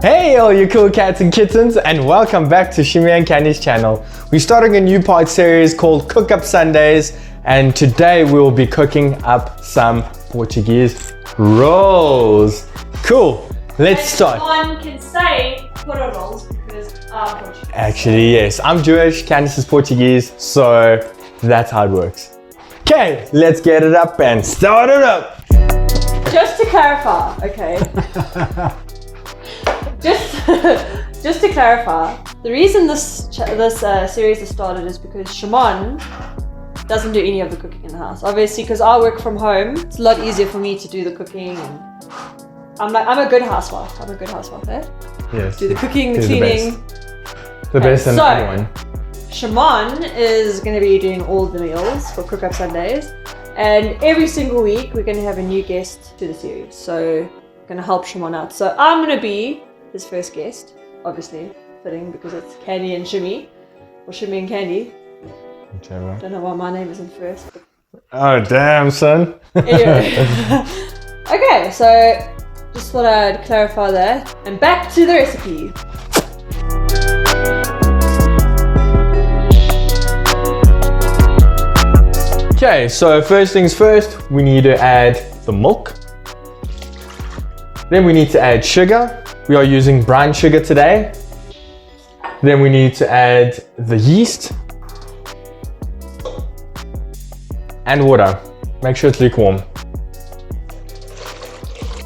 Hey all you cool cats and kittens, and welcome back to Shimmy and Candy's channel. We're starting a new part series called Cook Up Sundays, and today we will be cooking up some Portuguese rolls. Cool, let's start. One can say puro rolls because I'm Portuguese. Actually, yes, I'm Jewish, Candice is Portuguese, so that's how it works. Okay, let's get it up and start it up. Just to clarify, okay. Just to clarify, the reason this series has started is because Shimon doesn't do any of the cooking in the house. Obviously, because I work from home, it's a lot easier for me to do the cooking. And I'm a good housewife. Eh? Yes. Do the cooking, the cleaning. The best in everyone. Shimon is going to be doing all the meals for Cook Up Sundays, and every single week we're going to have a new guest to the series. So I'm going to help Shimon out. So I'm going to be his first guest, obviously fitting because it's Candy and Shimmy, or Shimmy and Candy. Whichever. Don't know why my name isn't first. But... Oh damn, son. Anyway. Okay, so just thought I'd clarify that, and back to the recipe. Okay, so first things first, we need to add the milk. Then we need to add sugar. We are using brown sugar today. Then we need to add the yeast and water. Make sure it's lukewarm.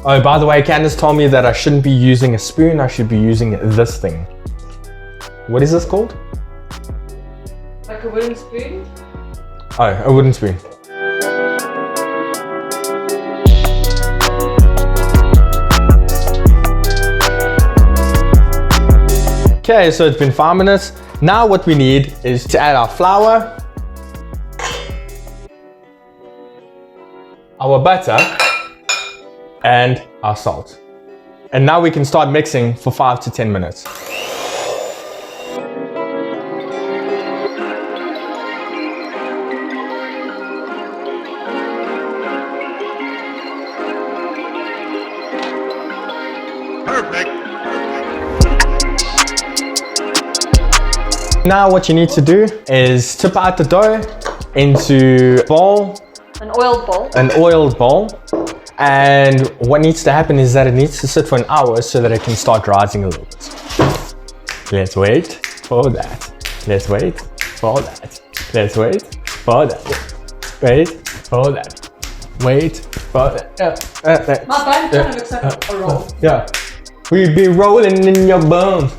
Oh, by the way, Candice told me that I shouldn't be using a spoon, I should be using this thing. What is this called? Like a wooden spoon? Oh, a wooden spoon. Okay, so it's been 5 minutes. Now what we need is to add our flour, our butter, and our salt. And now we can start mixing for 5 to 10 minutes. Now what you need to do is tip out the dough into a bowl. An oiled bowl. An oiled bowl. And what needs to happen is that it needs to sit for an hour so that it can start rising a little bit. Let's wait for that. Let's wait for that. Let's wait for that. Wait for that. Wait for that. My bun kind of looks like a roll. Yeah. We be rolling in your bones.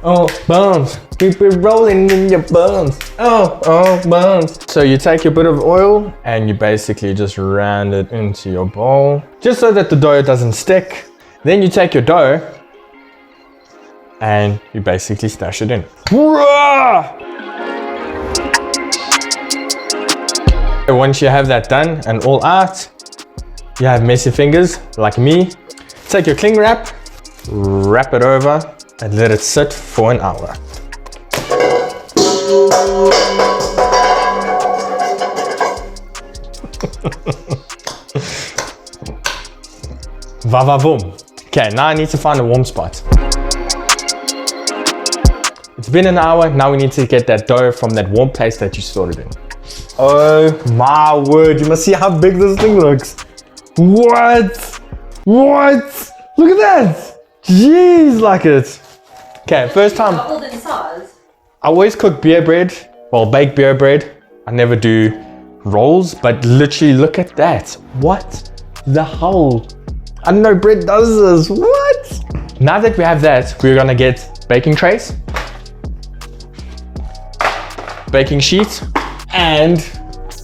Oh, bones. We be rolling in your bones. Oh, bones. So you take a bit of oil and you basically just round it into your bowl, just so that the dough doesn't stick. Then you take your dough and you basically stash it in. Once you have that done and all out, you have messy fingers like me. Take your cling wrap, wrap it over, and let it sit for an hour. Va-va-voom. Okay, now I need to find a warm spot. It's been an hour, now we need to get that dough from that warm place that you stored it in. Oh my word, you must see how big this thing looks. What? What? Look at that! Jeez, like it. Okay, first time. Doubled in size. I always cook beer bread, well, baked beer bread. I never do rolls, but literally look at that. What the hell? I didn't know bread does this. What? Now that we have that, we're gonna get baking trays, baking sheet, and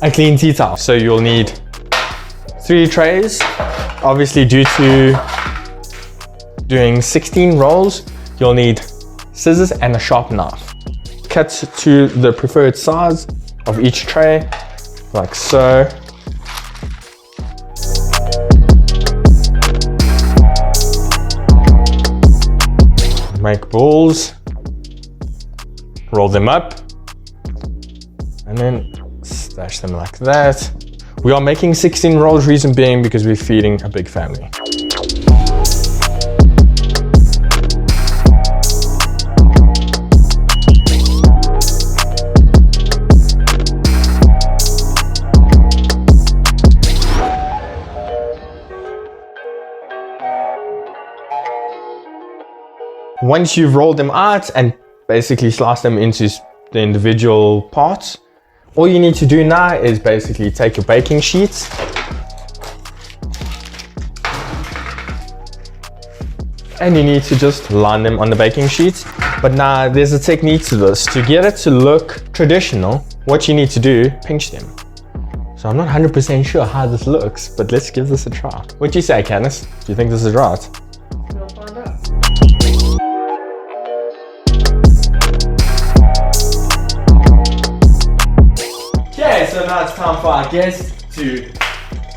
a clean tea towel. So you'll need 3 trays. Obviously, due to doing 16 rolls, you'll need scissors and a sharp knife. Cut to the preferred size of each tray, like so. Make balls, roll them up, and then stash them like that. We are making 16 rolls, reason being because we're feeding a big family. once you've rolled them out and basically sliced them into the individual parts, all you need to do now is basically take your baking sheets and you need to just line them on the baking sheets. But now there's a technique to this. To get it to look traditional, what you need to do, pinch them. So I'm not 100% sure how this looks, but let's give this a try. What do you say, Candice? Do you think this is right? We'll find out. Okay, so now it's time for our guest to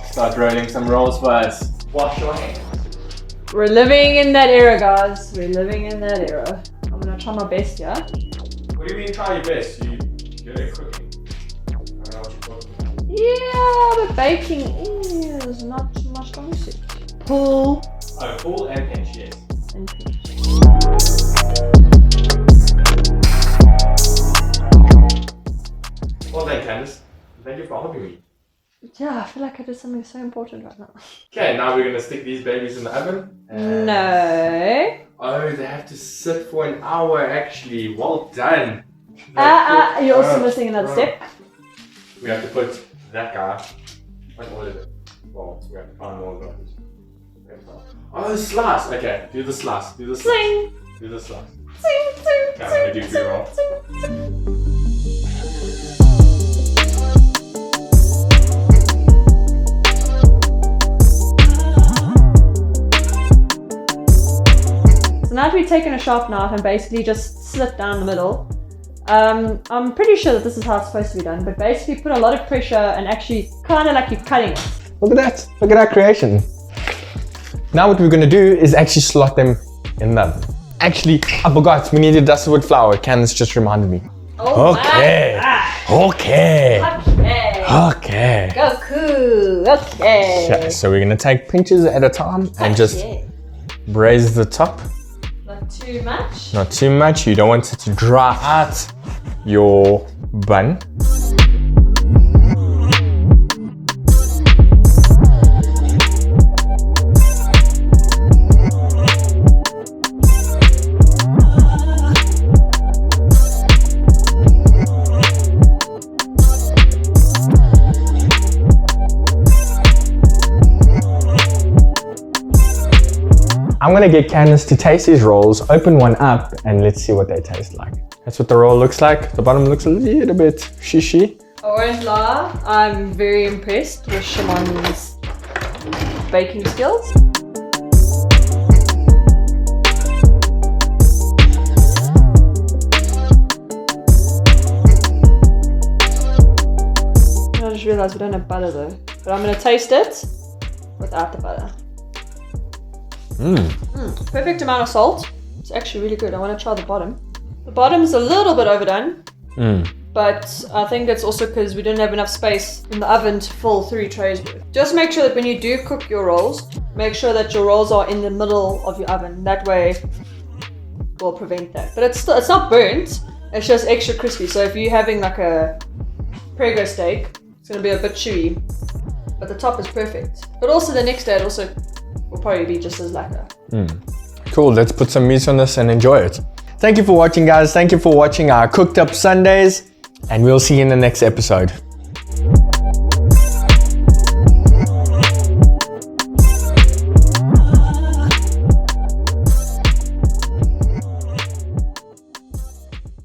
start rolling some rolls for us. Wash your hands. We're living in that era, guys. We're living in that era. I'm gonna try my best, yeah? What do you mean try your best? You're good at cooking. I don't know what you're talking about. Yeah, but baking is not too much strong suit. Pull. Oh, pull and pinch, yes. And pinch. Well done, Candice. Thank you for helping me. Yeah, I feel like I did something so important right now. Okay, now we're going to stick these babies in the oven. And... No. Oh, they have to sit for an hour actually. Well done. You're also missing another step. We have to put that guy. What is it? Well, we have to find more of those. Oh, slice. Okay, do the slice. Do the slice. Sing. Do the slice. Sing, sing, Okay, I'm sing, going to do pre-roll. sing. Now that we've taken a sharp knife and basically just slit down the middle, I'm pretty sure that this is how it's supposed to be done, but basically put a lot of pressure and actually kind of like you're cutting it. Look at that. Look at our creation. Now what we're going to do is actually slot them in the oven. Actually, I forgot. We needed dusted wood flour. Candice just reminded me. Oh Okay. Okay. Okay. Goku. Okay. Okay, so we're going to take pinches at a time and just braise the top. Not too much. Not too much. You don't want it to dry out your bun. I'm gonna get Candice to taste these rolls, open one up, and let's see what they taste like. That's what the roll looks like. The bottom looks a little bit shishy. I won't lie, I'm very impressed with Shimon's baking skills. I just realized we don't have butter though, but I'm gonna taste it without the butter. Perfect amount of salt. It's actually really good. I want to try the bottom. The bottom's a little bit overdone, but I think it's also because we didn't have enough space in the oven to fill 3 trays worth. Just make sure that when you do cook your rolls, make sure that your rolls are in the middle of your oven. That way it will prevent that. But it's not burnt, it's just extra crispy. So if you're having like a Prego steak, it's going to be a bit chewy, but the top is perfect. But also the next day it also will probably be just as lacquer. Cool, let's put some meat on this and enjoy it. Thank you for watching, guys. Thank you for watching our Cooked Up Sundays, and we'll see you in the next episode.